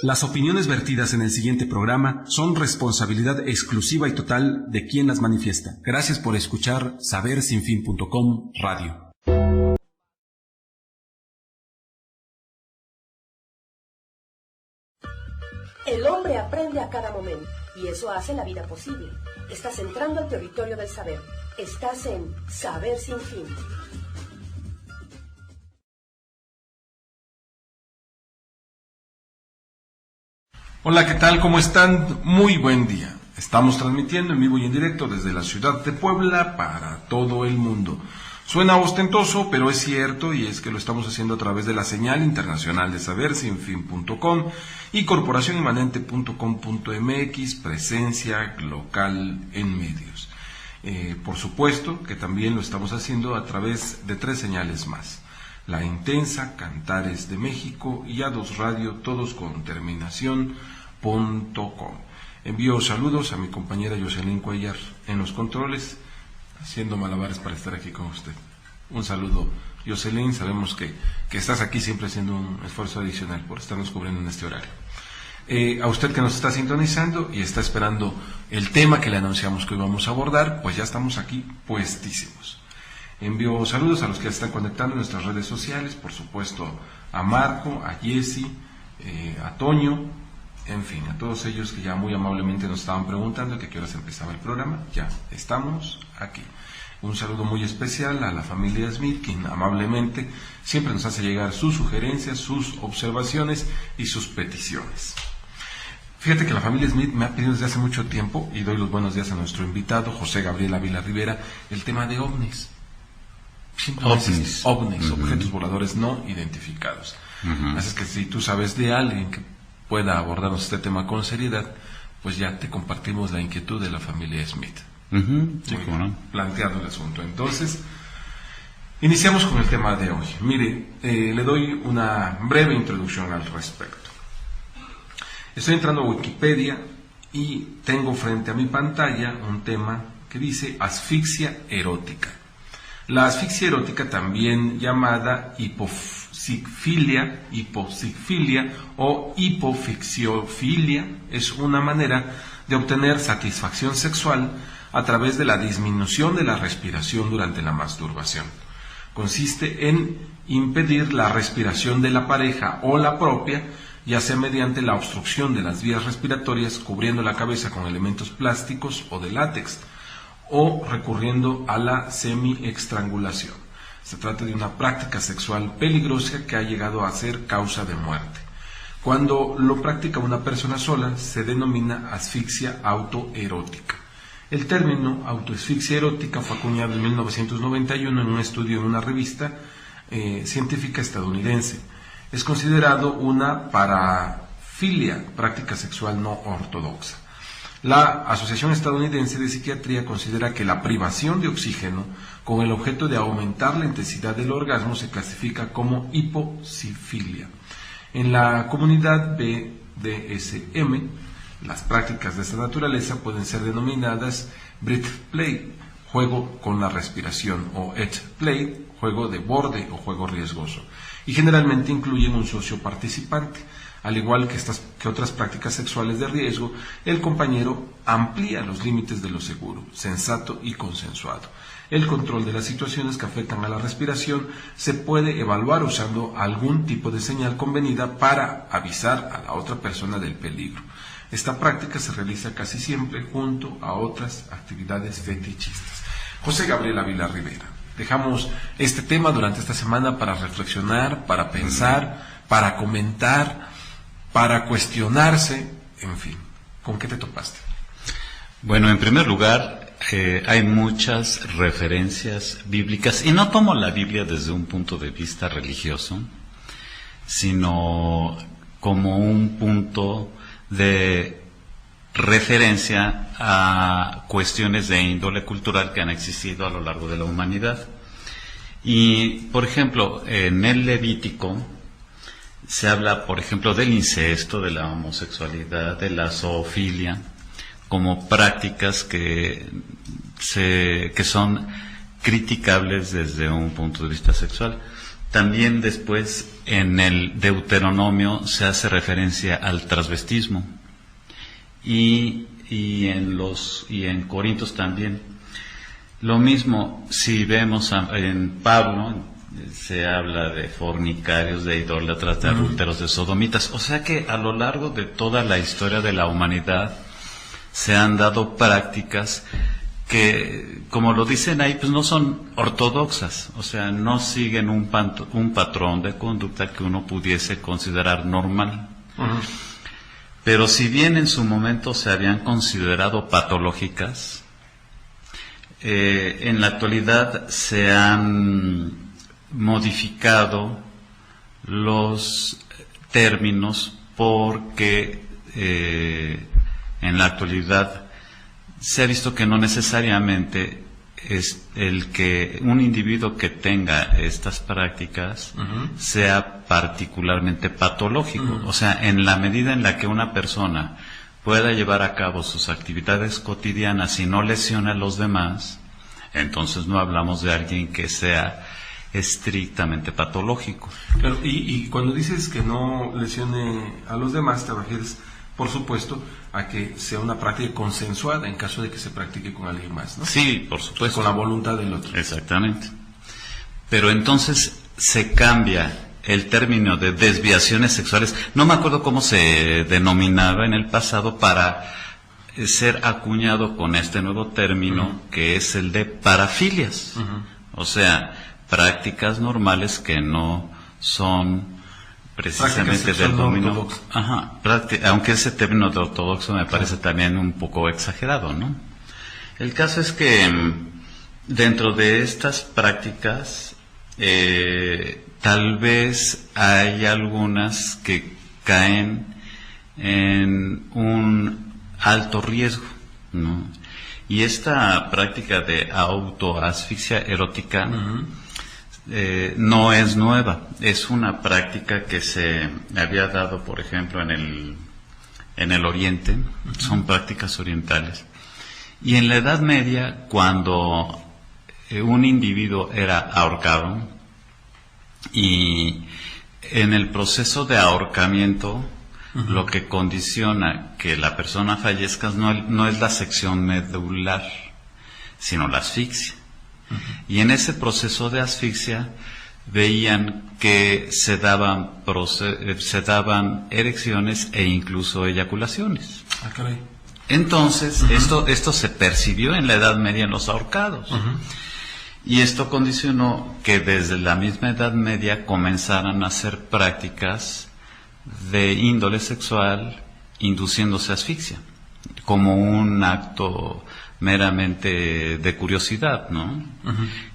Las opiniones vertidas en el siguiente programa son responsabilidad exclusiva y total de quien las manifiesta. Gracias por escuchar sabersinfin.com Radio. El hombre aprende a cada momento y eso hace la vida posible. Estás entrando al territorio del saber. Estás en Saber Sin Fin. Hola, ¿qué tal? ¿Cómo están? Muy buen día. Estamos transmitiendo en vivo y en directo desde la ciudad de Puebla para todo el mundo. Suena ostentoso, pero es cierto, y es que lo estamos haciendo a través de la señal internacional de sabersinfin.com y corporacioninmanente.com.mx, presencia local en medios. Por supuesto que también lo estamos haciendo a través de 3 señales más. La Intensa, Cantares de México y A2 Radio, todos con terminación .com. Envío saludos a mi compañera Jocelyn Cuellar en los controles, haciendo malabares para estar aquí con usted. Un saludo, Jocelyn, sabemos que estás aquí siempre haciendo un esfuerzo adicional por estarnos cubriendo en este horario. A usted que nos está sintonizando y está esperando el tema que le anunciamos que hoy vamos a abordar, pues ya estamos aquí puestísimos. Envío saludos a los que están conectando en nuestras redes sociales, por supuesto a Marco, a Jessy, a Toño, en fin, a todos ellos que ya muy amablemente nos estaban preguntando que a qué horas empezaba el programa. Ya estamos aquí. Un saludo muy especial a la familia Smith, quien amablemente siempre nos hace llegar sus sugerencias, sus observaciones y sus peticiones. Fíjate que la familia Smith me ha pedido desde hace mucho tiempo, y doy los buenos días a nuestro invitado, José Gabriel Ávila Rivera, el tema de ovnis. OVNIs, objetos voladores no identificados. Así es que si tú sabes de alguien que pueda abordarnos este tema con seriedad, pues ya te compartimos la inquietud de la familia Smith. Sí, ¿cómo no? Planteado el asunto. Entonces, iniciamos con el tema de hoy. Mire, le doy una breve introducción al respecto. Estoy entrando a Wikipedia y tengo frente a mi pantalla un tema que dice asfixia erótica. La asfixia erótica, también llamada hiposigfilia o hipofixiofilia, es una manera de obtener satisfacción sexual a través de la disminución de la respiración durante la masturbación. Consiste en impedir la respiración de la pareja o la propia, ya sea mediante la obstrucción de las vías respiratorias, cubriendo la cabeza con elementos plásticos o de látex, o recurriendo a la semi-estrangulación. Se trata de una práctica sexual peligrosa que ha llegado a ser causa de muerte. Cuando lo practica una persona sola, se denomina asfixia autoerótica. El término autoasfixia erótica fue acuñado en 1991 en un estudio en una revista científica estadounidense. Es considerado una parafilia, práctica sexual no ortodoxa. La Asociación Estadounidense de Psiquiatría considera que la privación de oxígeno con el objeto de aumentar la intensidad del orgasmo se clasifica como hiposifilia. En la comunidad BDSM, las prácticas de esta naturaleza pueden ser denominadas breath play, juego con la respiración, o edge play, juego de borde o juego riesgoso, y generalmente incluyen un socio participante. Al igual que otras prácticas sexuales de riesgo, el compañero amplía los límites de lo seguro, sensato y consensuado. El control de las situaciones que afectan a la respiración se puede evaluar usando algún tipo de señal convenida para avisar a la otra persona del peligro. Esta práctica se realiza casi siempre junto a otras actividades fetichistas. José Gabriel Ávila Rivera. Dejamos este tema durante esta semana para reflexionar, para pensar, para comentar, para cuestionarse, en fin. ¿Con qué te topaste? Bueno, en primer lugar, hay muchas referencias bíblicas, y no tomo la Biblia desde un punto de vista religioso, sino como un punto de referencia a cuestiones de índole cultural que han existido a lo largo de la humanidad. Y, por ejemplo, en el Levítico se habla, por ejemplo, del incesto, de la homosexualidad, de la zoofilia, como prácticas que son criticables desde un punto de vista sexual. También después en el Deuteronomio se hace referencia al transvestismo y en Corintios también. Lo mismo si vemos en Pablo, se habla de fornicarios, de idólatras, de adúlteros, de sodomitas. O sea que a lo largo de toda la historia de la humanidad se han dado prácticas que, como lo dicen ahí, pues no son ortodoxas, o sea, no siguen un patrón de conducta que uno pudiese considerar normal. Pero si bien en su momento se habían considerado patológicas, en la actualidad se han modificado los términos porque en la actualidad se ha visto que no necesariamente es el que un individuo que tenga estas prácticas sea particularmente patológico. O sea, en la medida en la que una persona pueda llevar a cabo sus actividades cotidianas y no lesiona a los demás, entonces no hablamos de alguien que sea estrictamente patológico. Claro, y cuando dices que no lesione a los demás, te refieres, por supuesto, a que sea una práctica consensuada en caso de que se practique con alguien más, ¿no? Sí, por supuesto. Con la voluntad del otro. Exactamente. Pero entonces se cambia el término de desviaciones sexuales. No me acuerdo cómo se denominaba en el pasado para ser acuñado con este nuevo término que es el de parafilias. O sea, prácticas normales que no son precisamente del dominio. Ajá, aunque ese término de ortodoxo me parece también un poco exagerado, ¿no? El caso es que dentro de estas prácticas tal vez hay algunas que caen en un alto riesgo, ¿no? Y esta práctica de autoasfixia erótica no es nueva, es una práctica que se había dado, por ejemplo, en el Oriente, son prácticas orientales. Y en la Edad Media, cuando un individuo era ahorcado, y en el proceso de ahorcamiento, lo que condiciona que la persona fallezca no es la sección medular, sino la asfixia. Y en ese proceso de asfixia veían que se daban erecciones e incluso eyaculaciones. Ah, caray. Entonces, esto se percibió en la Edad Media en los ahorcados. Y esto condicionó que desde la misma Edad Media comenzaran a hacer prácticas de índole sexual induciéndose asfixia, como un acto meramente de curiosidad, ¿no?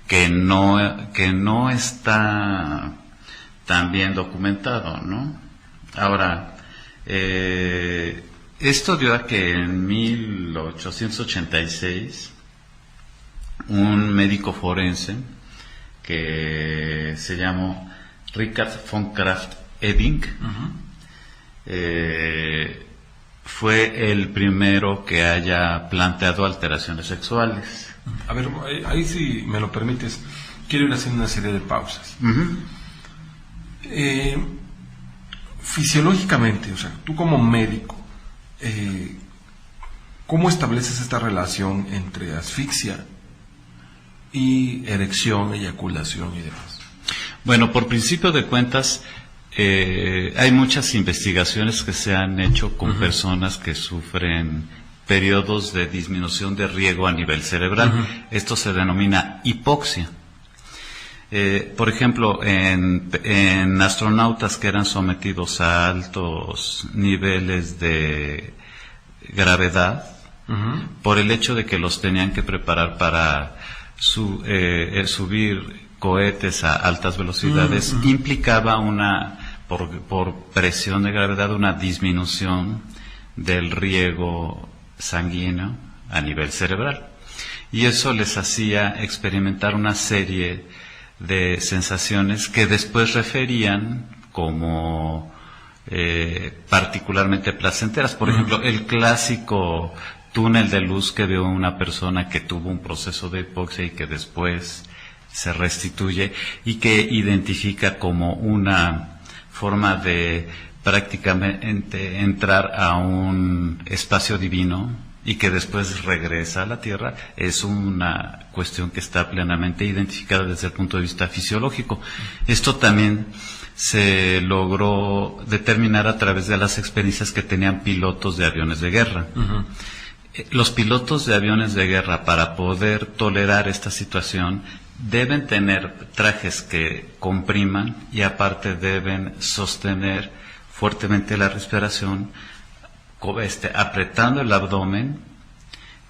Que no está tan bien documentado, ¿no? Ahora, esto dio a que en 1886 un médico forense que se llamó Richard von Krafft-Ebing fue el primero que haya planteado alteraciones sexuales. A ver, ahí si me lo permites, quiero ir haciendo una serie de pausas. Fisiológicamente, o sea, tú como médico, ¿cómo estableces esta relación entre asfixia y erección, eyaculación y demás? Bueno, por principio de cuentas, hay muchas investigaciones que se han hecho con personas que sufren periodos de disminución de riego a nivel cerebral. Esto se denomina hipoxia. Por ejemplo, en astronautas que eran sometidos a altos niveles de gravedad, por el hecho de que los tenían que preparar para subir cohetes a altas velocidades, implicaba por presión de gravedad, una disminución del riego sanguíneo a nivel cerebral. Y eso les hacía experimentar una serie de sensaciones que después referían como particularmente placenteras. Por ejemplo, el clásico túnel de luz que veo una persona que tuvo un proceso de hipoxia y que después se restituye y que identifica como una forma de prácticamente entrar a un espacio divino y que después regresa a la Tierra, es una cuestión que está plenamente identificada desde el punto de vista fisiológico. Esto también se logró determinar a través de las experiencias que tenían pilotos de aviones de guerra. Uh-huh. Los pilotos de aviones de guerra, para poder tolerar esta situación, deben tener trajes que compriman y aparte deben sostener fuertemente la respiración, apretando el abdomen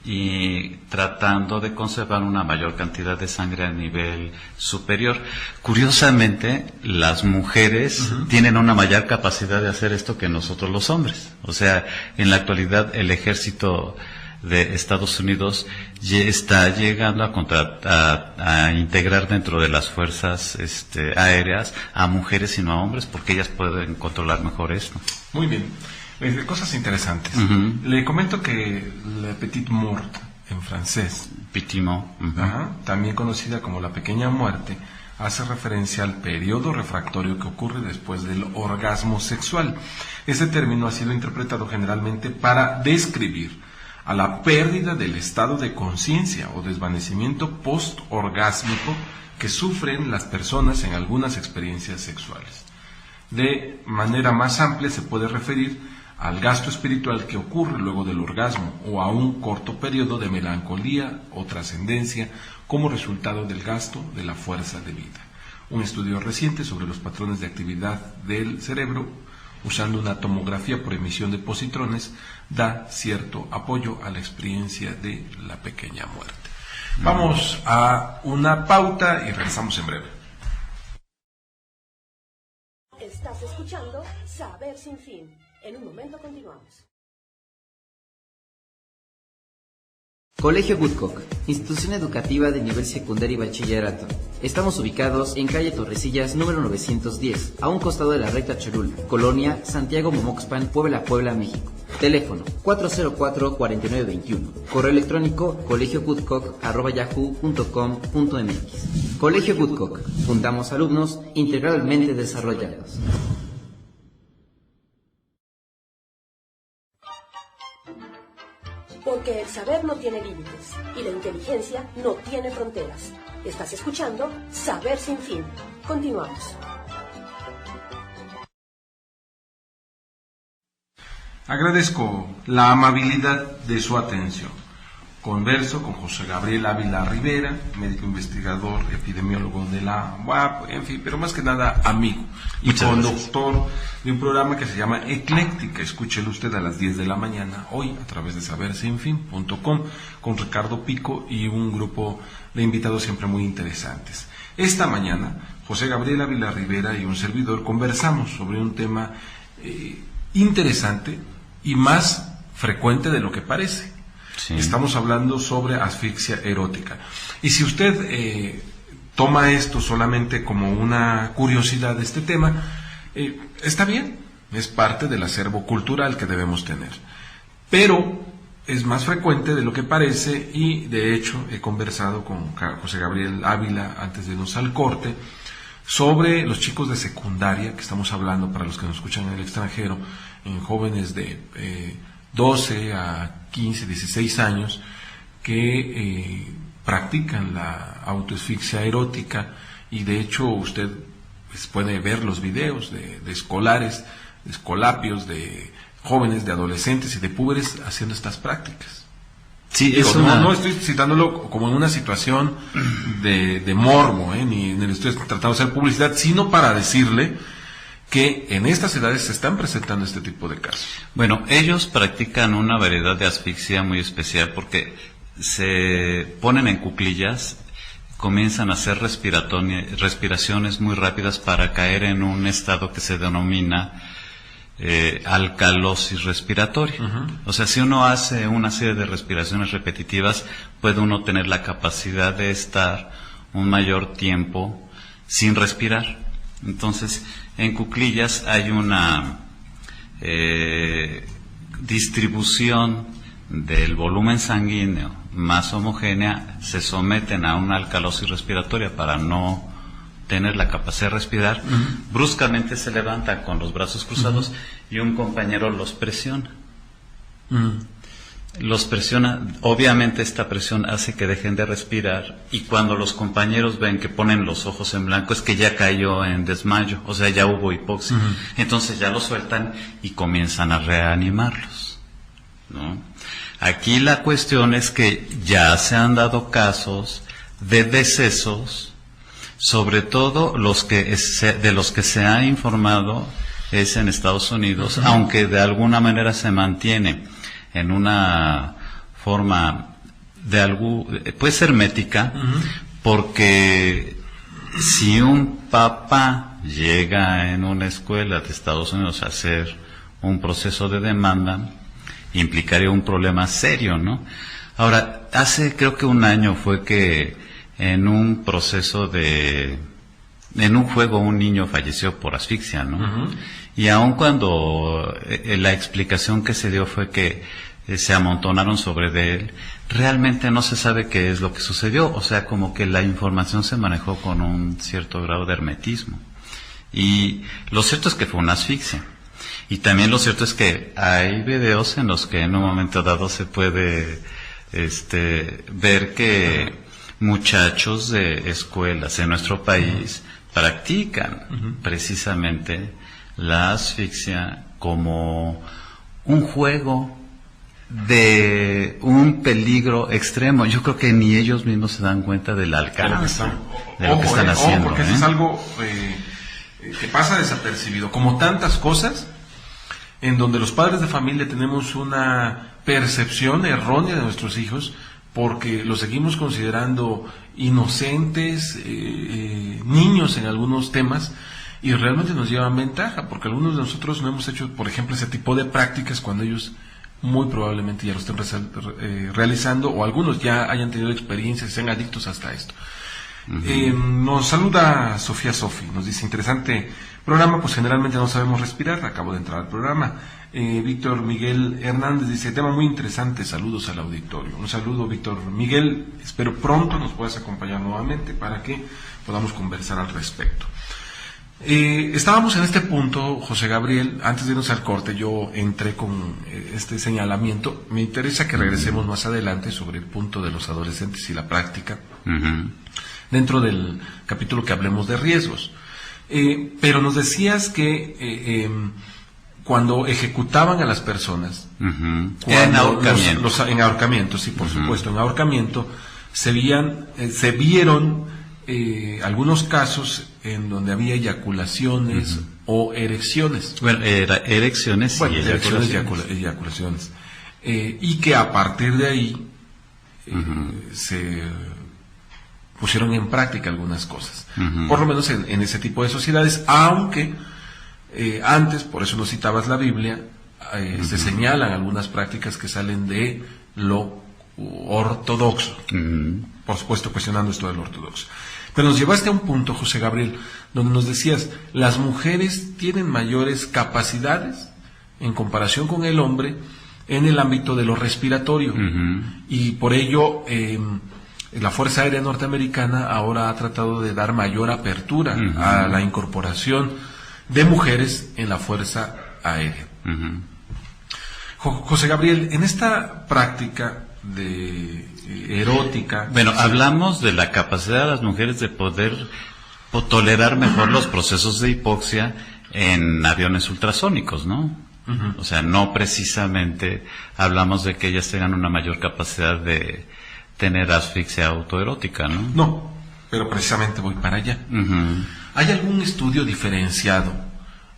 y tratando de conservar una mayor cantidad de sangre a nivel superior. Curiosamente, las mujeres tienen una mayor capacidad de hacer esto que nosotros los hombres. O sea, en la actualidad el ejército de Estados Unidos ya está llegando a integrar dentro de las fuerzas aéreas a mujeres y no a hombres, porque ellas pueden controlar mejor esto. Muy bien. Cosas interesantes. Uh-huh. Le comento que la Petite Mort, en francés, Petit Mort, también conocida como la pequeña muerte, hace referencia al periodo refractorio que ocurre después del orgasmo sexual. Este término ha sido interpretado generalmente para describir a la pérdida del estado de conciencia o desvanecimiento post-orgásmico que sufren las personas en algunas experiencias sexuales. De manera más amplia se puede referir al gasto espiritual que ocurre luego del orgasmo o a un corto periodo de melancolía o trascendencia como resultado del gasto de la fuerza de vida. Un estudio reciente sobre los patrones de actividad del cerebro usando una tomografía por emisión de positrones da cierto apoyo a la experiencia de la pequeña muerte. Vamos a una pauta y regresamos en breve. Estás escuchando Saber Sin Fin. En un momento continuamos. Colegio Woodcock, institución educativa de nivel secundario y bachillerato. Estamos ubicados en calle Torrecillas, número 910, a un costado de la recta Cholula, Colonia Santiago Momoxpan, Puebla, México. Teléfono 404-4921. Correo electrónico colegiowoodcock@yahoo.com.mx. Colegio Woodcock, fundamos alumnos integralmente desarrollados. Porque el saber no tiene límites y la inteligencia no tiene fronteras. Estás escuchando Saber Sin Fin. Continuamos. Agradezco la amabilidad de su atención. Converso con José Gabriel Ávila Rivera, médico investigador, epidemiólogo de la UAP, en fin, pero más que nada amigo y conductor de un programa que se llama Ecléctica. Escúchelo usted a las 10 de la mañana, hoy a través de sabersinfin.com, con Ricardo Pico y un grupo de invitados siempre muy interesantes. Esta mañana, José Gabriel Ávila Rivera y un servidor conversamos sobre un tema interesante y más frecuente de lo que parece. Sí. Estamos hablando sobre asfixia erótica. Y si usted toma esto solamente como una curiosidad de este tema, está bien, es parte del acervo cultural que debemos tener. Pero es más frecuente de lo que parece y de hecho he conversado con José Gabriel Ávila antes de irnos al corte sobre los chicos de secundaria, que estamos hablando para los que nos escuchan en el extranjero, en jóvenes de 12 a 15, 16 años que practican la autoasfixia erótica y de hecho usted puede ver los videos de escolares, de escolapios, de jóvenes, de adolescentes y de púberes haciendo estas prácticas. Sí, no estoy citándolo como en una situación de morbo, ni le estoy tratando de hacer publicidad, sino para decirle que en estas edades se están presentando este tipo de casos. Bueno, ellos practican una variedad de asfixia muy especial porque se ponen en cuclillas, comienzan a hacer respiraciones muy rápidas para caer en un estado que se denomina alcalosis respiratoria. Uh-huh. O sea, si uno hace una serie de respiraciones repetitivas, puede uno tener la capacidad de estar un mayor tiempo sin respirar. Entonces, en cuclillas hay una distribución del volumen sanguíneo más homogénea, se someten a una alcalosis respiratoria para no tener la capacidad de respirar, bruscamente se levantan con los brazos cruzados y un compañero los presiona. Los presiona, obviamente esta presión hace que dejen de respirar, y cuando los compañeros ven que ponen los ojos en blanco es que ya cayó en desmayo, o sea, ya hubo hipoxia. Entonces ya los sueltan y comienzan a reanimarlos, ¿no? Aquí la cuestión es que ya se han dado casos de decesos, sobre todo de los que se ha informado es en Estados Unidos, aunque de alguna manera se mantiene en una forma puede ser hermética, porque si un papá llega en una escuela de Estados Unidos a hacer un proceso de demanda, implicaría un problema serio, ¿no? Ahora, hace creo que un año fue que en un proceso en un juego un niño falleció por asfixia, ¿no? Y aun cuando la explicación que se dio fue que se amontonaron sobre de él, realmente no se sabe qué es lo que sucedió, o sea, como que la información se manejó con un cierto grado de hermetismo. Y lo cierto es que fue una asfixia. Y también lo cierto es que hay videos en los que en un momento dado se puede ver que muchachos de escuelas en nuestro país practican precisamente la asfixia como un juego de un peligro extremo. Yo creo que ni ellos mismos se dan cuenta del alcance de lo que están haciendo. Porque eso es algo que pasa desapercibido, como tantas cosas en donde los padres de familia tenemos una percepción errónea de nuestros hijos, porque los seguimos considerando inocentes, niños en algunos temas, y realmente nos llevan ventaja, porque algunos de nosotros no hemos hecho, por ejemplo, ese tipo de prácticas cuando ellos muy probablemente ya lo estén realizando, o algunos ya hayan tenido experiencias y sean adictos hasta esto. Nos saluda Sofía Sofi, nos dice: interesante programa, pues generalmente no sabemos respirar. Acabo de entrar al programa. Víctor Miguel Hernández dice: tema muy interesante, saludos al auditorio. Un saludo, Víctor Miguel, espero pronto nos puedas acompañar nuevamente para que podamos conversar al respecto. Estábamos en este punto, José Gabriel, antes de irnos al corte yo entré con este señalamiento. Me interesa que regresemos más adelante sobre el punto de los adolescentes y la práctica, dentro del capítulo que hablemos de riesgos. Pero nos decías que cuando ejecutaban a las personas, en ahorcamiento. En ahorcamiento, sí, por supuesto, en ahorcamiento, se vieron algunos casos en donde había eyaculaciones o erecciones. Bueno, erecciones y eyaculaciones. Y que a partir de ahí se pusieron en práctica algunas cosas, por lo menos en ese tipo de sociedades, aunque antes, por eso nos citabas la Biblia, se señalan algunas prácticas que salen de lo ortodoxo, por supuesto cuestionando esto del ortodoxo. Pero nos llevaste a un punto, José Gabriel, donde nos decías: las mujeres tienen mayores capacidades en comparación con el hombre en el ámbito de lo respiratorio, y por ello la Fuerza Aérea Norteamericana ahora ha tratado de dar mayor apertura a la incorporación de mujeres en la Fuerza Aérea. José Gabriel, en esta práctica de erótica... Bueno, hablamos de la capacidad de las mujeres de poder tolerar mejor los procesos de hipoxia en aviones ultrasónicos, ¿no? O sea, no precisamente hablamos de que ellas tengan una mayor capacidad de tener asfixia autoerótica, ¿no? No, pero precisamente voy para allá. ¿Hay algún estudio diferenciado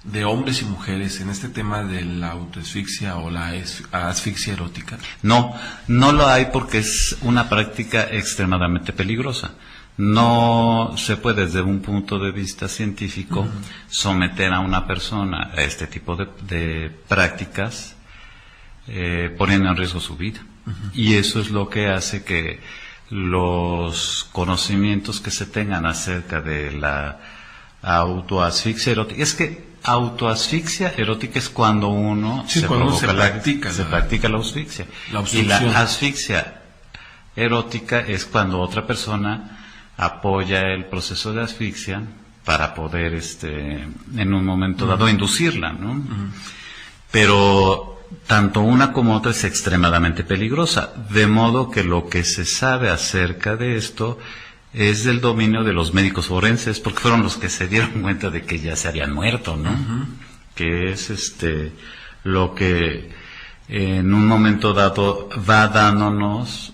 de hombres y mujeres en este tema de la autoasfixia o la asfixia erótica? No, no lo hay, porque es una práctica extremadamente peligrosa. No se puede, desde un punto de vista científico, someter a una persona a este tipo de prácticas, poniendo en riesgo su vida. Y eso es lo que hace que los conocimientos que se tengan acerca de la autoasfixia erótica, es que autoasfixia erótica es cuando uno se practica la asfixia. Y la asfixia erótica es cuando otra persona apoya el proceso de asfixia para poder, en un momento dado, inducirla, ¿no? Pero tanto una como otra es extremadamente peligrosa, de modo que lo que se sabe acerca de esto es del dominio de los médicos forenses, porque fueron los que se dieron cuenta de que ya se habían muerto, ¿no? Que es lo que en un momento dado va dándonos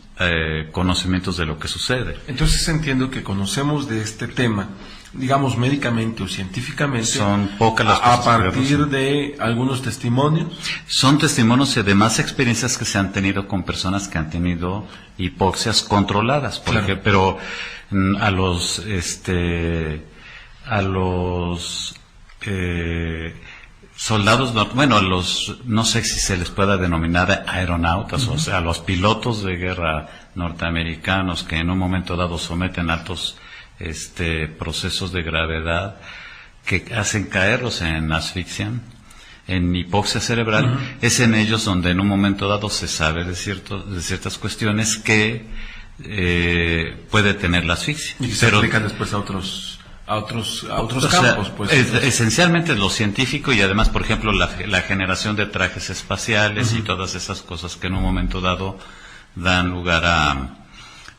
conocimientos de lo que sucede. Entonces entiendo que conocemos de este tema, digamos médicamente o científicamente, son pocas las a cosas partir de algunos testimonios. Son testimonios de más experiencias que se han tenido con personas que han tenido hipoxias controladas, por ejemplo, pero a los soldados, bueno, no sé si se les pueda denominar aeronautas, o sea, a los pilotos de guerra norteamericanos que en un momento dado someten altos procesos de gravedad que hacen caerlos en asfixia, en hipoxia cerebral, es en ellos donde en un momento dado se sabe de ciertas cuestiones que puede tener la asfixia. Y se aplican después a otros campos, pues. Esencialmente lo científico y además, por ejemplo, la generación de trajes espaciales y todas esas cosas que en un momento dado dan lugar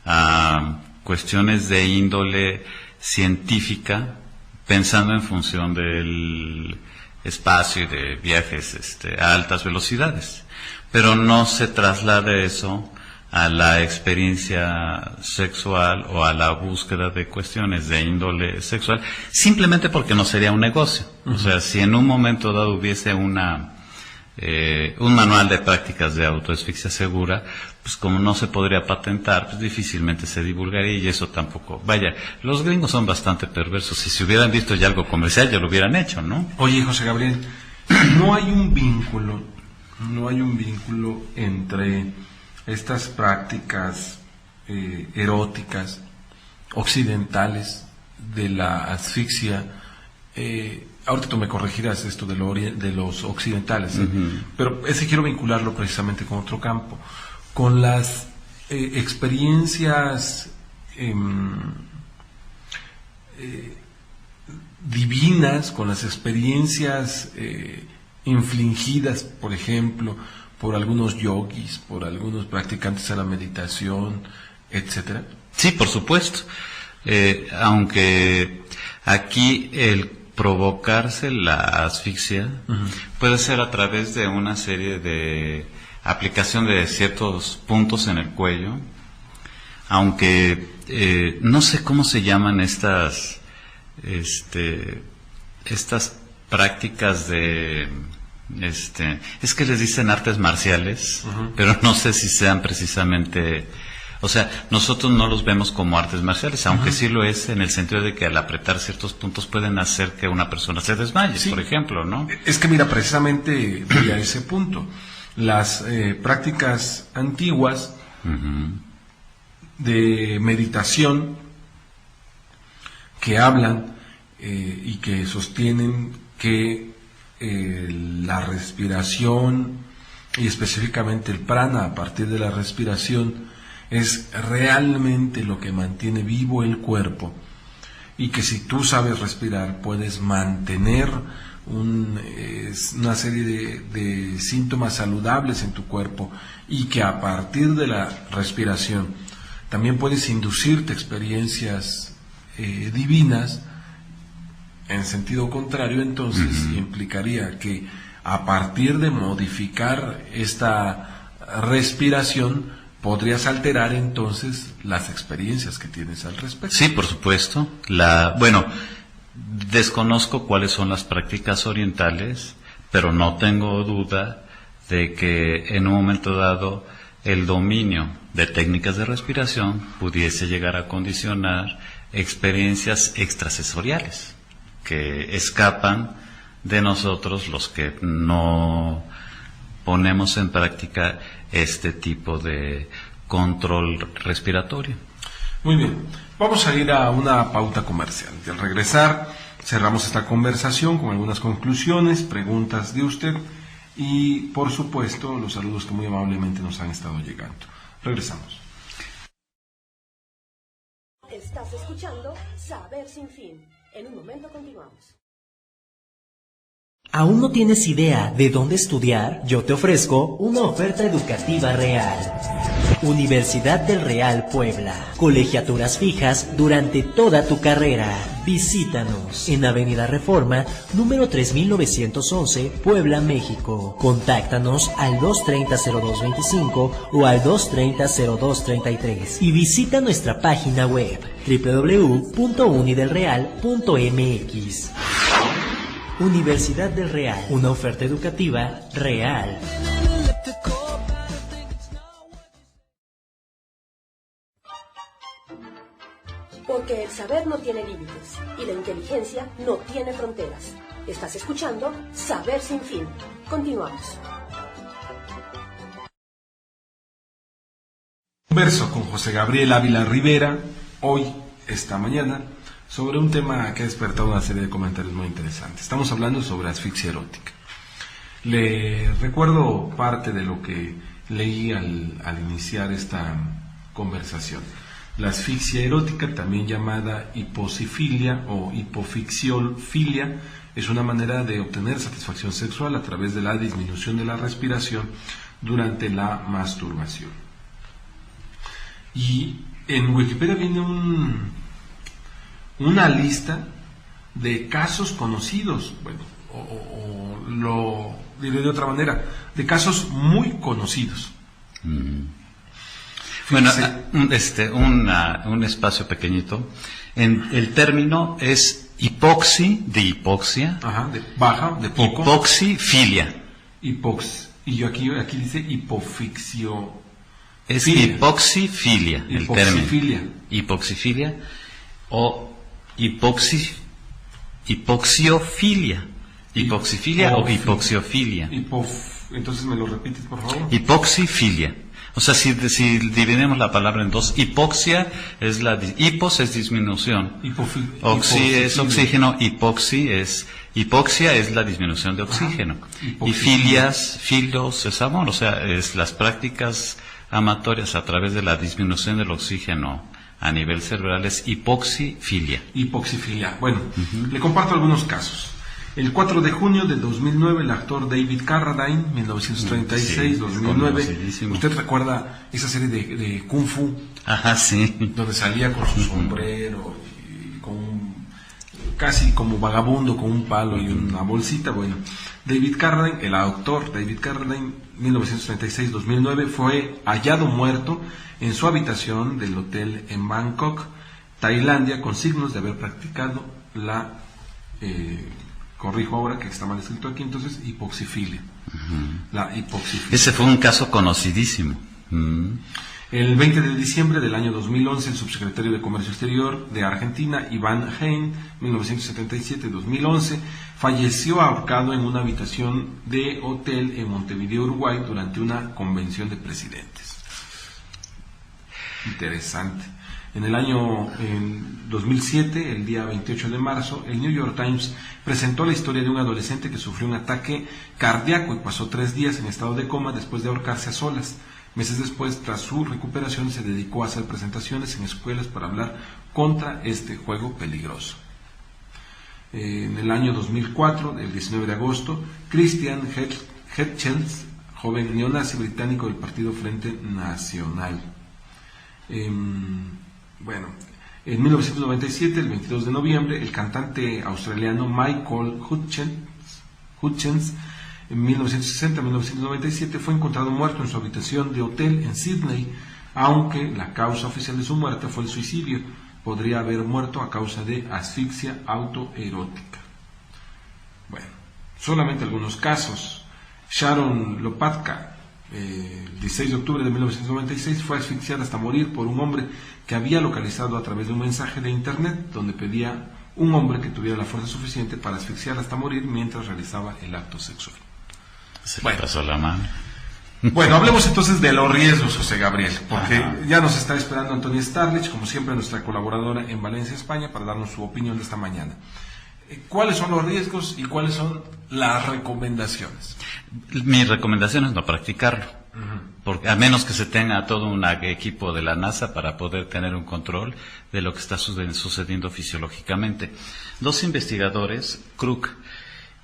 a cuestiones de índole científica, pensando en función del espacio y de viajes a altas velocidades. Pero no se traslada eso a la experiencia sexual o a la búsqueda de cuestiones de índole sexual, simplemente porque no sería un negocio. O sea, si en un momento dado hubiese un manual de prácticas de autoasfixia segura, pues como no se podría patentar, pues difícilmente se divulgaría y eso tampoco. Vaya, los gringos son bastante perversos, y si hubieran visto ya algo comercial ya lo hubieran hecho, ¿no? Oye, José Gabriel, no hay un vínculo entre estas prácticas eróticas occidentales de la asfixia. Ahorita tú me corregirás esto de los occidentales, pero ese quiero vincularlo precisamente con otro campo, con las experiencias divinas, con las experiencias infligidas, por ejemplo, por algunos yogis, por algunos practicantes de la meditación, etcétera. Sí, por supuesto. Aunque aquí el provocarse la asfixia puede ser a través de una serie de aplicación de ciertos puntos en el cuello, aunque no sé cómo se llaman estas prácticas de es que les dicen artes marciales, pero no sé si sean precisamente, o sea, nosotros no los vemos como artes marciales, aunque sí lo es en el sentido de que al apretar ciertos puntos pueden hacer que una persona se desmaye, por ejemplo, ¿no? Es que mira, precisamente voy a ese punto. Las prácticas antiguas de meditación que hablan y que sostienen que la respiración y específicamente el prana a partir de la respiración es realmente lo que mantiene vivo el cuerpo, y que si tú sabes respirar puedes mantener una serie de síntomas saludables en tu cuerpo, y que a partir de la respiración también puedes inducirte experiencias divinas. En sentido contrario, entonces, implicaría que a partir de modificar esta respiración podrías alterar entonces las experiencias que tienes al respecto. Sí, por supuesto. Bueno, desconozco cuáles son las prácticas orientales, pero no tengo duda de que en un momento dado el dominio de técnicas de respiración pudiese llegar a condicionar experiencias extrasensoriales que escapan de nosotros los que no ponemos en práctica este tipo de control respiratorio. Muy bien, vamos a ir a una pauta comercial. Y al regresar cerramos esta conversación con algunas conclusiones, preguntas de usted y, por supuesto, los saludos que muy amablemente nos han estado llegando. Regresamos. Estás escuchando Saber Sin Fin. En un momento continuamos. ¿Aún no tienes idea de dónde estudiar? Yo te ofrezco una oferta educativa real. Universidad del Real Puebla. Colegiaturas fijas durante toda tu carrera. Visítanos en Avenida Reforma, número 3911, Puebla, México. Contáctanos al 230-0225 o al 230-0233 y visita nuestra página web www.unidelreal.mx. Universidad del Real, una oferta educativa real. Porque el saber no tiene límites y la inteligencia no tiene fronteras. Estás escuchando Saber Sin Fin. Continuamos. Converso con José Gabriel Ávila Rivera, hoy, esta mañana, sobre un tema que ha despertado una serie de comentarios muy interesantes. Estamos hablando sobre asfixia erótica. Le recuerdo parte de lo que leí al iniciar esta conversación. La asfixia erótica, también llamada hiposifilia o hipoficiofilia, es una manera de obtener satisfacción sexual a través de la disminución de la respiración durante la masturbación. Y en Wikipedia viene una lista de casos conocidos, bueno, o lo diré de otra manera, de casos muy conocidos. Bueno, un espacio pequeñito. El término es de hipoxia. Ajá, de baja, de poco. Hipoxifilia. Y yo aquí dice hipoficcio. Es hipoxifilia, el hipoxifilia. término. Hipoxifilia o hipoxiofilia. Hipoxifilia o hipoxiofilia. Entonces me lo repites, por favor. Hipoxifilia. O sea, si dividimos la palabra en dos, hipoxia es hipos es disminución, oxi es oxígeno, hipoxia es la disminución de oxígeno. Y filos es amor, o sea, es las prácticas amatorias a través de la disminución del oxígeno a nivel cerebral es hipoxifilia. Hipoxifilia. Bueno, le comparto algunos casos. El 4 de junio de 2009, el actor David Carradine, 1936-2009. ¿Usted recuerda esa serie de Kung Fu? Ajá, sí. Donde salía con su sombrero, y casi como vagabundo, con un palo y una bolsita. Bueno, David Carradine, el actor David Carradine, 1936-2009, fue hallado muerto en su habitación del hotel en Bangkok, Tailandia, con signos de haber practicado la... corrijo ahora que está mal escrito aquí, entonces hipoxifilia. La hipoxifilia. Ese fue un caso conocidísimo. El 20 de diciembre del año 2011, el subsecretario de Comercio Exterior de Argentina, Iván Hein, 1977-2011, falleció ahorcado en una habitación de hotel en Montevideo, Uruguay, durante una convención de presidentes. Interesante. En el año 2007, el día 28 de marzo, el New York Times presentó la historia de un adolescente que sufrió un ataque cardíaco y pasó 3 días en estado de coma después de ahorcarse a solas. Meses después, tras su recuperación, se dedicó a hacer presentaciones en escuelas para hablar contra este juego peligroso. En el año 2004, el 19 de agosto, Christian Hitchens, joven neonazi británico del partido Frente Nacional. Bueno, en 1997, el 22 de noviembre, el cantante australiano Michael Hutchence, en 1960-1997, fue encontrado muerto en su habitación de hotel en Sydney, aunque la causa oficial de su muerte fue el suicidio. Podría haber muerto a causa de asfixia autoerótica. Bueno, solamente algunos casos. Sharon Lopatka, el 16 de octubre de 1996, fue asfixiada hasta morir por un hombre que había localizado a través de un mensaje de internet donde pedía un hombre que tuviera la fuerza suficiente para asfixiar hasta morir mientras realizaba el acto sexual. Se le pasó la mano. Bueno, hablemos entonces de los riesgos, José Gabriel, porque ya nos está esperando Antonia Starlich, como siempre nuestra colaboradora en Valencia, España, para darnos su opinión de esta mañana. ¿Cuáles son los riesgos y cuáles son las recomendaciones? Mi recomendación es no practicarlo, porque a menos que se tenga todo un equipo de la NASA para poder tener un control de lo que está sucediendo fisiológicamente. Dos investigadores, Crook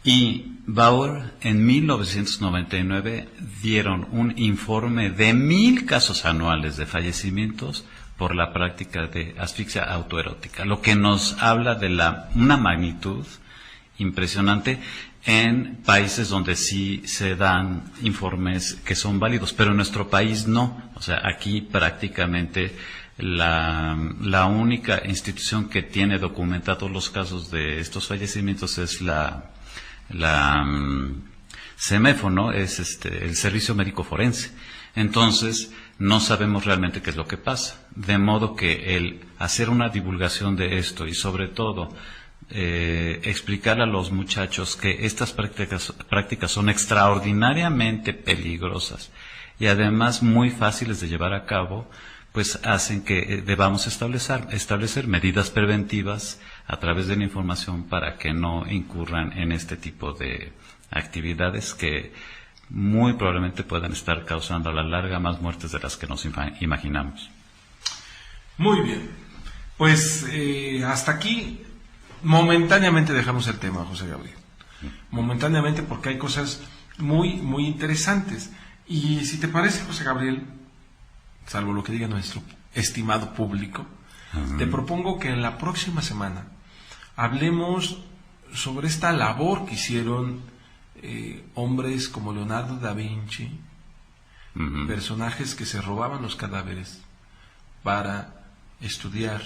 y Bauer, en 1999 dieron un informe de 1,000 casos anuales de fallecimientos por la práctica de asfixia autoerótica, lo que nos habla de una magnitud impresionante en países donde sí se dan informes que son válidos, pero en nuestro país no. O sea, aquí prácticamente la única institución que tiene documentados los casos de estos fallecimientos es la CEMEFO, ¿no? Es el Servicio Médico Forense. Entonces, no sabemos realmente qué es lo que pasa. De modo que el hacer una divulgación de esto y sobre todo explicar a los muchachos que estas prácticas son extraordinariamente peligrosas y además muy fáciles de llevar a cabo, pues hacen que debamos establecer medidas preventivas a través de la información para que no incurran en este tipo de actividades que muy probablemente puedan estar causando a la larga más muertes de las que nos imaginamos. Muy bien, pues hasta aquí momentáneamente dejamos el tema, José Gabriel. Momentáneamente, porque hay cosas muy, muy interesantes. Y si te parece, José Gabriel, salvo lo que diga nuestro estimado público, te propongo que en la próxima semana hablemos sobre esta labor que hicieron hombres como Leonardo da Vinci, personajes que se robaban los cadáveres para estudiar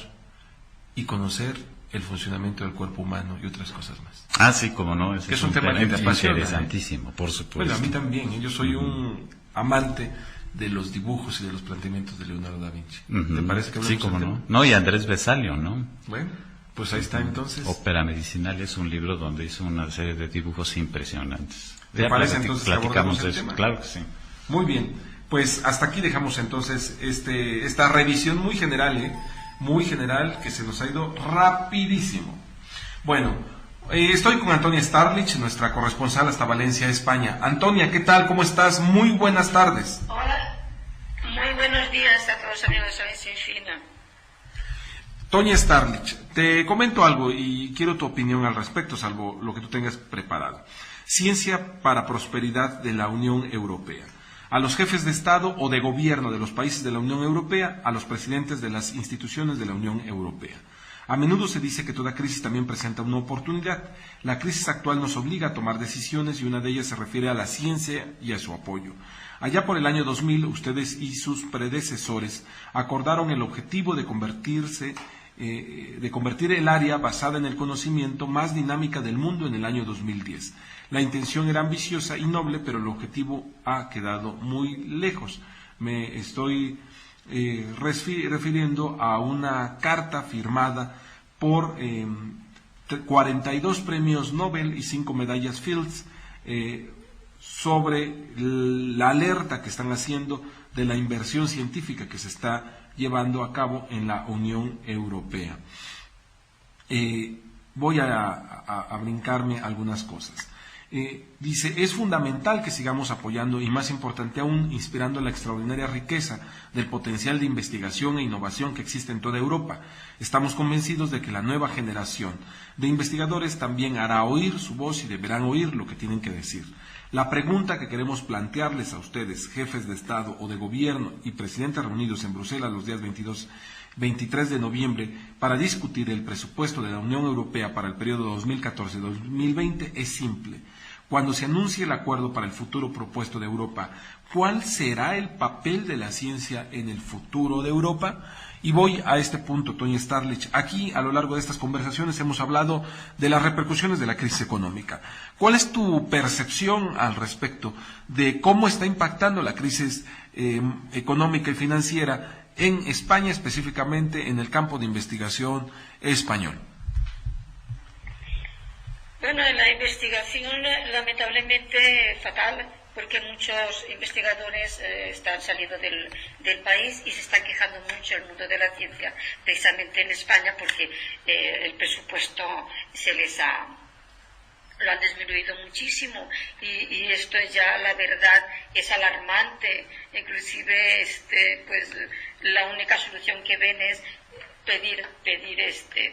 y conocer el funcionamiento del cuerpo humano y otras cosas más. Ah, sí, como no. Es un tema que te apasiona, interesantísimo, por supuesto. Bueno, a mí también. Yo soy un amante de los dibujos y de los planteamientos de Leonardo da Vinci. ¿Te parece que hablamos? Sí, como no. No, y Andrés Vesalio, ¿no? Bueno, pues ahí está entonces. Ópera Medicinal es un libro donde hizo una serie de dibujos impresionantes. ¿Te parece entonces que platicamos el eso? tema? Claro que sí. Muy bien, pues hasta aquí dejamos entonces esta revisión muy general, muy general, que se nos ha ido rapidísimo. Bueno, estoy con Antonia Starlich, nuestra corresponsal hasta Valencia, España. Antonia, ¿qué tal? ¿Cómo estás? Muy buenas tardes. Hola, muy buenos días a todos los amigos de Valencia Fina. Toña Starlich, te comento algo y quiero tu opinión al respecto, salvo lo que tú tengas preparado. Ciencia para prosperidad de la Unión Europea. A los jefes de Estado o de gobierno de los países de la Unión Europea, a los presidentes de las instituciones de la Unión Europea. A menudo se dice que toda crisis también presenta una oportunidad. La crisis actual nos obliga a tomar decisiones y una de ellas se refiere a la ciencia y a su apoyo. Allá por el año 2000, ustedes y sus predecesores acordaron el objetivo de convertir el área basada en el conocimiento más dinámica del mundo en el año 2010. La intención era ambiciosa y noble, pero el objetivo ha quedado muy lejos. Me estoy refiriendo a una carta firmada por 42 premios Nobel y 5 medallas Fields sobre la alerta que están haciendo de la inversión científica que se está llevando a cabo en la Unión Europea. Voy a brincarme algunas cosas. Dice, es fundamental que sigamos apoyando y más importante aún, inspirando la extraordinaria riqueza del potencial de investigación e innovación que existe en toda Europa. Estamos convencidos de que la nueva generación de investigadores también hará oír su voz y deberán oír lo que tienen que decir. La pregunta que queremos plantearles a ustedes, jefes de Estado o de Gobierno y presidentes reunidos en Bruselas los días 23 de noviembre para discutir el presupuesto de la Unión Europea para el periodo 2014-2020 es simple. Cuando se anuncie el acuerdo para el futuro propuesto de Europa, ¿cuál será el papel de la ciencia en el futuro de Europa? Y voy a este punto, Toña Starlich. Aquí, a lo largo de estas conversaciones, hemos hablado de las repercusiones de la crisis económica. ¿Cuál es tu percepción al respecto de cómo está impactando la crisis económica y financiera en España, específicamente en el campo de investigación español? Bueno, la investigación lamentablemente fatal, porque muchos investigadores están saliendo del país y se están quejando mucho el mundo de la ciencia, precisamente en España, porque el presupuesto se les ha lo han disminuido muchísimo y esto ya la verdad es alarmante. Inclusive pues la única solución que ven es pedir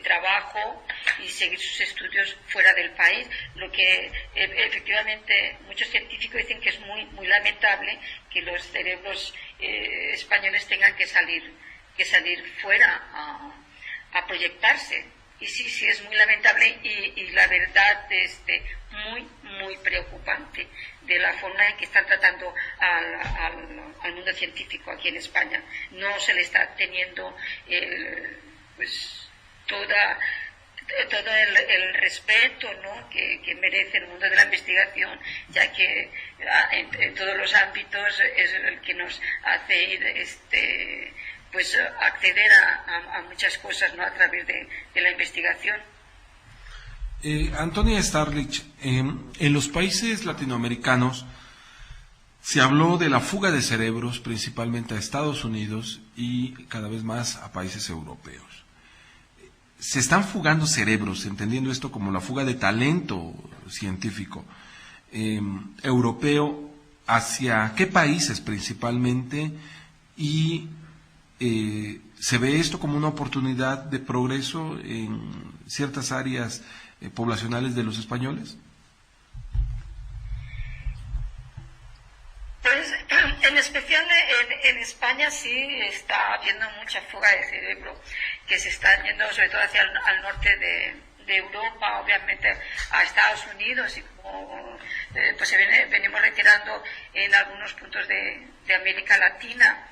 trabajo y seguir sus estudios fuera del país, lo que efectivamente muchos científicos dicen que es muy muy lamentable que los cerebros españoles tengan que salir fuera a proyectarse. Y sí, es muy lamentable y la verdad muy, muy preocupante de la forma en que están tratando al mundo científico aquí en España. No se le está teniendo pues todo el respeto, ¿no?, que merece el mundo de la investigación, ya que en todos los ámbitos es el que nos hace ir pues acceder a muchas cosas, ¿no?, a través de la investigación. Antonia Starlich, en los países latinoamericanos se habló de la fuga de cerebros principalmente a Estados Unidos y cada vez más a países europeos. Se están fugando cerebros, entendiendo esto como la fuga de talento científico europeo, ¿hacia qué países principalmente? Y ¿se ve esto como una oportunidad de progreso en ciertas áreas poblacionales de los españoles? Pues en especial en España sí está habiendo mucha fuga de cerebro, que se está yendo sobre todo hacia el norte de Europa, obviamente a Estados Unidos, y como pues venimos retirando en algunos puntos de América Latina.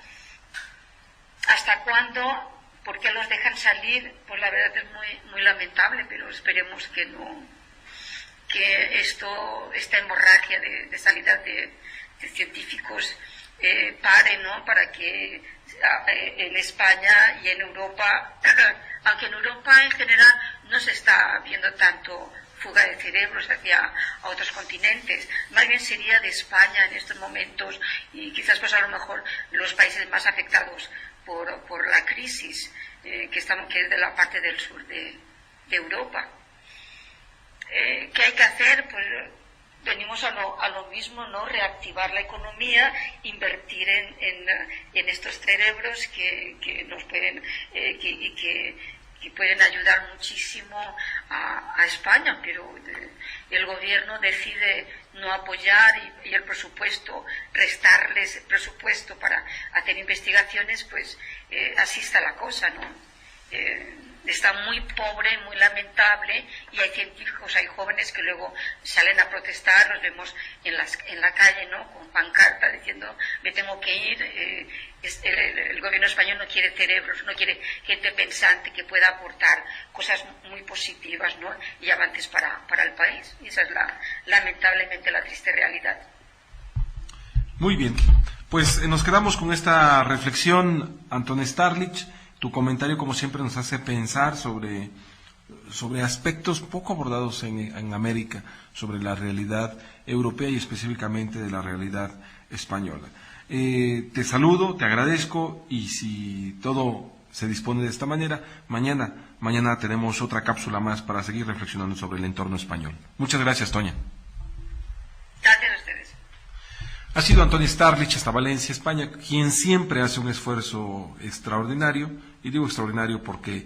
¿Hasta cuándo? ¿Por qué los dejan salir? Pues la verdad es muy, muy lamentable, pero esperemos que no, que esta hemorragia de salida de científicos pare, ¿no? Para que en España y en Europa, aunque en Europa en general no se está viendo tanto fuga de cerebros hacia a otros continentes, más bien sería de España en estos momentos, y quizás pues a lo mejor los países más afectados por la crisis que es de la parte del sur de Europa. ¿Qué hay que hacer? Pues venimos a lo mismo, ¿no? Reactivar la economía, invertir en estos cerebros que nos pueden que pueden ayudar muchísimo a España, pero el gobierno decide no apoyar y el presupuesto, restarles el presupuesto para hacer investigaciones, pues así está la cosa, ¿no? Está muy pobre, muy lamentable, y hay científicos, hay jóvenes que luego salen a protestar, los vemos en la calle, ¿no?, con pancarta diciendo me tengo que ir. El gobierno español no quiere cerebros, no quiere gente pensante que pueda aportar cosas muy positivas, ¿no?, y avances para el país, y esa es lamentablemente la triste realidad. Muy bien, pues nos quedamos con esta reflexión, Antonia Starlich. Tu comentario, como siempre, nos hace pensar sobre aspectos poco abordados en América, sobre la realidad europea y específicamente de la realidad española. Te saludo, te agradezco, y si todo se dispone de esta manera, mañana tenemos otra cápsula más para seguir reflexionando sobre el entorno español. Muchas gracias, Toña. Gracias a ustedes. Ha sido Antonia Starlich hasta Valencia, España, quien siempre hace un esfuerzo extraordinario, y digo extraordinario porque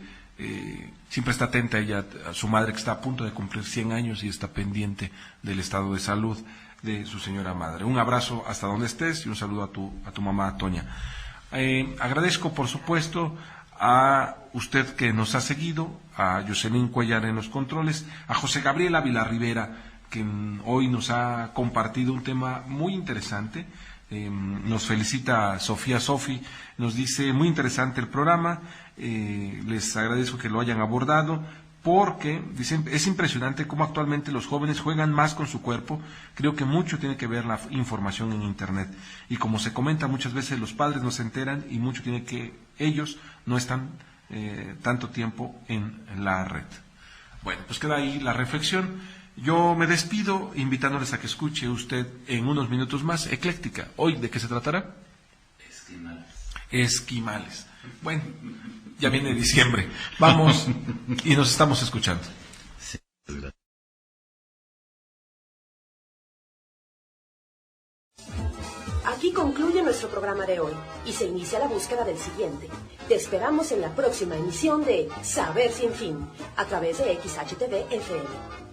siempre está atenta ella a su madre, que está a punto de cumplir 100 años y está pendiente del estado de salud de su señora madre. Un abrazo hasta donde estés y un saludo a tu mamá, Toña. Agradezco, por supuesto, a usted que nos ha seguido, a Jocelyn Cuellar en los controles, a José Gabriel Ávila Rivera, que hoy nos ha compartido un tema muy interesante. Nos felicita Sofía Sofi, nos dice muy interesante el programa, les agradezco que lo hayan abordado, porque dicen, es impresionante cómo actualmente los jóvenes juegan más con su cuerpo. Creo que mucho tiene que ver la información en Internet, y como se comenta muchas veces, los padres no se enteran, y mucho tiene que ellos no están tanto tiempo en la red. Bueno, pues queda ahí la reflexión. Yo me despido invitándoles a que escuche usted en unos minutos más Ecléctica. ¿Hoy de qué se tratará? Esquimales. Bueno, ya viene diciembre. Vamos y nos estamos escuchando. Aquí concluye nuestro programa de hoy y se inicia la búsqueda del siguiente. Te esperamos en la próxima emisión de Saber Sin Fin, a través de XHTV FM.